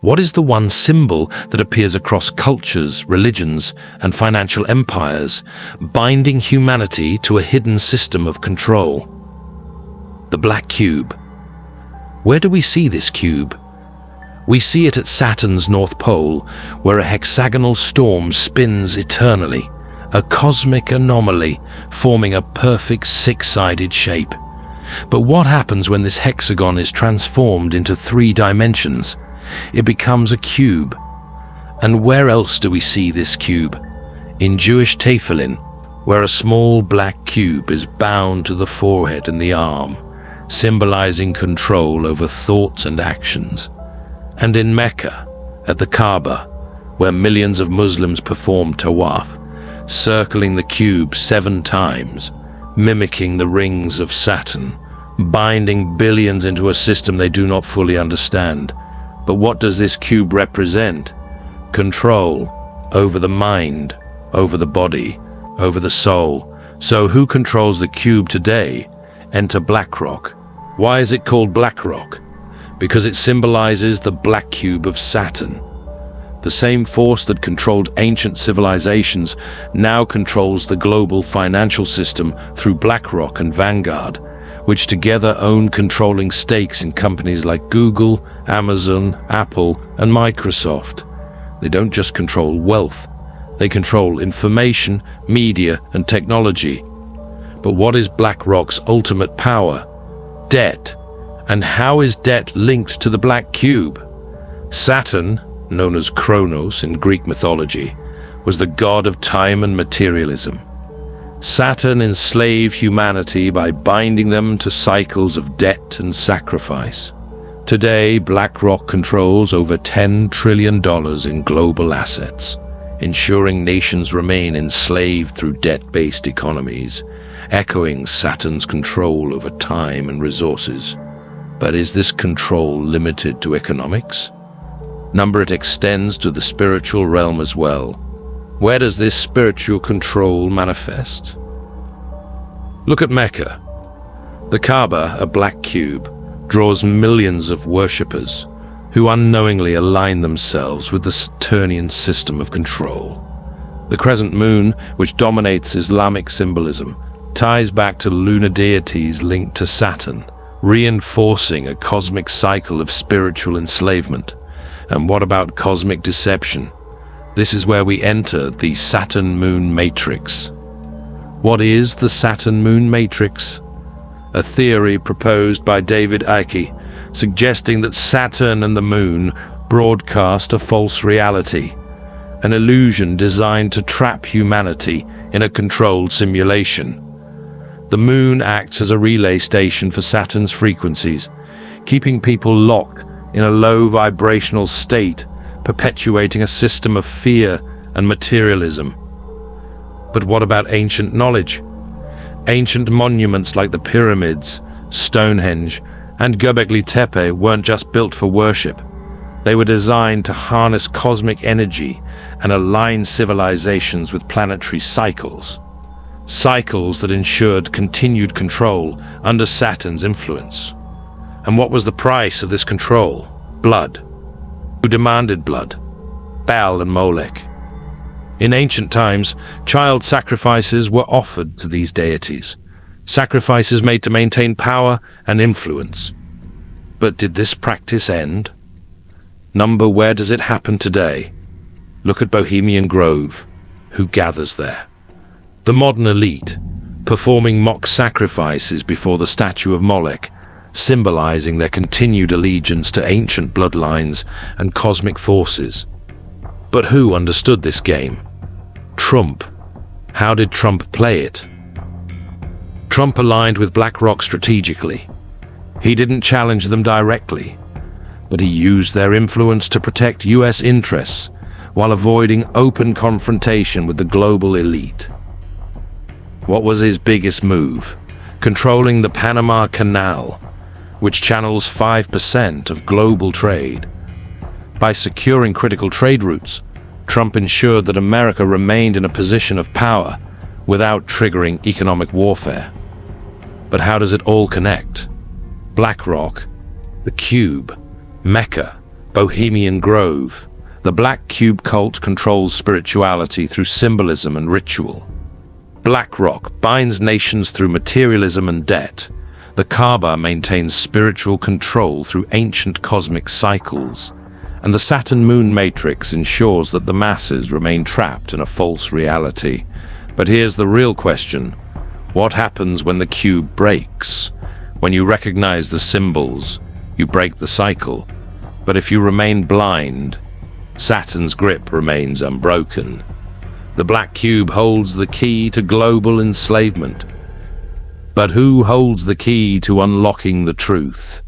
What is the one symbol that appears across cultures, religions, and financial empires, binding humanity to a hidden system of control? The black cube. Where do we see this cube? We see it at Saturn's North Pole, where a hexagonal storm spins eternally, a cosmic anomaly forming a perfect six-sided shape. But what happens when this hexagon is transformed into 3 dimensions? It becomes a cube. And where else do we see this cube? In Jewish tefillin, where a small black cube is bound to the forehead and the arm, symbolizing control over thoughts and actions. And in Mecca, at the Kaaba, where millions of Muslims perform tawaf, circling the cube 7 times, mimicking the rings of Saturn, binding billions into a system they do not fully understand. But what does this cube represent? Control over the mind, over the body, over the soul. So who controls the cube today? Enter BlackRock. Why is it called BlackRock? Because it symbolizes the black cube of Saturn. The same force that controlled ancient civilizations now controls the global financial system through BlackRock and Vanguard, which together own controlling stakes in companies like Google, Amazon, Apple, and Microsoft. They don't just control wealth, they control information, media, and technology. But what is BlackRock's ultimate power? Debt. And how is debt linked to the black cube? Saturn, known as Kronos in Greek mythology, was the god of time and materialism. Saturn enslaved humanity by binding them to cycles of debt and sacrifice. Today, BlackRock controls over $10 trillion in global assets, ensuring nations remain enslaved through debt-based economies, echoing Saturn's control over time and resources. But is this control limited to economics? It extends to the spiritual realm as well. Where does this spiritual control manifest? Look at Mecca. The Kaaba, a black cube, draws millions of worshippers who unknowingly align themselves with the Saturnian system of control. The crescent moon, which dominates Islamic symbolism, ties back to lunar deities linked to Saturn, reinforcing a cosmic cycle of spiritual enslavement. And what about cosmic deception? This is where we enter the Saturn-Moon matrix. What is the Saturn-Moon matrix? A theory proposed by David Icke, suggesting that Saturn and the Moon broadcast a false reality, an illusion designed to trap humanity in a controlled simulation. The Moon acts as a relay station for Saturn's frequencies, keeping people locked in a low vibrational state, perpetuating a system of fear and materialism. But what about ancient knowledge? Ancient monuments like the pyramids, Stonehenge, and Göbekli Tepe weren't just built for worship. They were designed to harness cosmic energy and align civilizations with planetary cycles. Cycles that ensured continued control under Saturn's influence. And what was the price of this control? Blood. Who demanded blood? Baal and Molech. In ancient times, child sacrifices were offered to these deities. Sacrifices made to maintain power and influence. But did this practice end? Where does it happen today? Look at Bohemian Grove. Who gathers there? The modern elite, performing mock sacrifices before the statue of Molech, symbolizing their continued allegiance to ancient bloodlines and cosmic forces. But who understood this game? Trump. How did Trump play it? Trump aligned with BlackRock strategically. He didn't challenge them directly, but he used their influence to protect US interests while avoiding open confrontation with the global elite. What was his biggest move? Controlling the Panama Canal, which channels 5% of global trade. By securing critical trade routes, Trump ensured that America remained in a position of power without triggering economic warfare. But how does it all connect? BlackRock, the Cube, Mecca, Bohemian Grove. The Black Cube cult controls spirituality through symbolism and ritual. BlackRock binds nations through materialism and debt. The Kaaba maintains spiritual control through ancient cosmic cycles. And the Saturn moon matrix ensures that the masses remain trapped in a false reality. But here's the real question. What happens when the cube breaks? When you recognize the symbols, you break the cycle. But if you remain blind, Saturn's grip remains unbroken. The Black Cube holds the key to global enslavement. But who holds the key to unlocking the truth?